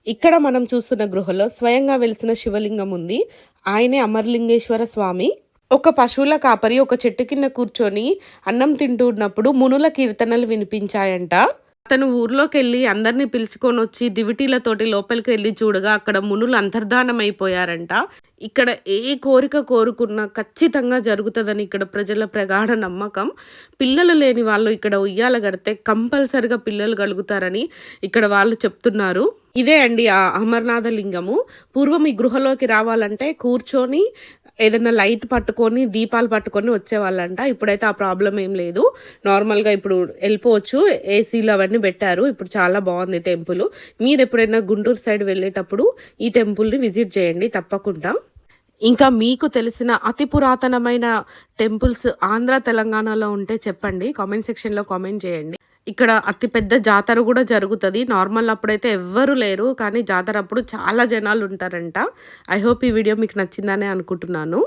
ఇక్కడ మనం చూస్తున్న గృహలో స్వయంగా వెలిసిన శివలింగం ఉంది. ఆయనే అమరలింగేశ్వర స్వామి. ఒక పశువుల కాపరి ఒక చెట్టు కింద కూర్చొని అన్నం తింటూ ఉన్నప్పుడు మునుల కీర్తనలు వినిపించాయంట. అతను ఊర్లోకెళ్ళి అందరిని పిలుచుకొనొచ్చి దివిటీలతోటి లోపలికెళ్ళి చూడగా అక్కడ మునులు అంతర్ధానమైపోయారంట. ఇక్కడ ఏ కోరిక కోరుకున్నా ఖచ్చితంగా జరుగుతదని ఇక్కడ ప్రజల ప్రగాఢ నమ్మకం. పిల్లలు లేని వాళ్ళు ఇక్కడ ఉయ్యాల గడితే కంపల్సరీగా పిల్లలు కలుగుతారని ఇక్కడ వాళ్ళు చెప్తున్నారు. ఇదే అండి ఆ అమరనాథ లింగము. పూర్వం ఈ గృహలోకి రావాలంటే కూర్చొని ఏదన్నా లైట్ పట్టుకొని, దీపాలు పట్టుకొని వచ్చేవాళ్ళంట. ఇప్పుడైతే ఆ ప్రాబ్లమ్ ఏం లేదు. నార్మల్‌గా ఇప్పుడు ఎళ్ళిపోవచ్చు. ఏసీలు అవన్నీ పెట్టారు. ఇప్పుడు చాలా బావుంది టెంపులు. మీరెప్పుడైనా గుంటూరు సైడ్ వెళ్ళేటప్పుడు ఈ టెంపుల్‌ని విజిట్ చేయండి తప్పకుండా. ఇంకా మీకు తెలిసిన అతి పురాతనమైన టెంపుల్స్ ఆంధ్ర, తెలంగాణలో ఉంటే చెప్పండి. కామెంట్ సెక్షన్‌లో కామెంట్ చేయండి. ఇక్కడ అతి పెద్ద జాతర గూడా జరుగుతది. నార్మల్ అప్పుడైతే ఎవ్వరు లేరు. కానీ జాతర అప్పుడు చాలా జనాలుంటారంట. ఐ హోప్ ఈ వీడియో మీకు నచ్చిందనే అనుకుంటున్నాను.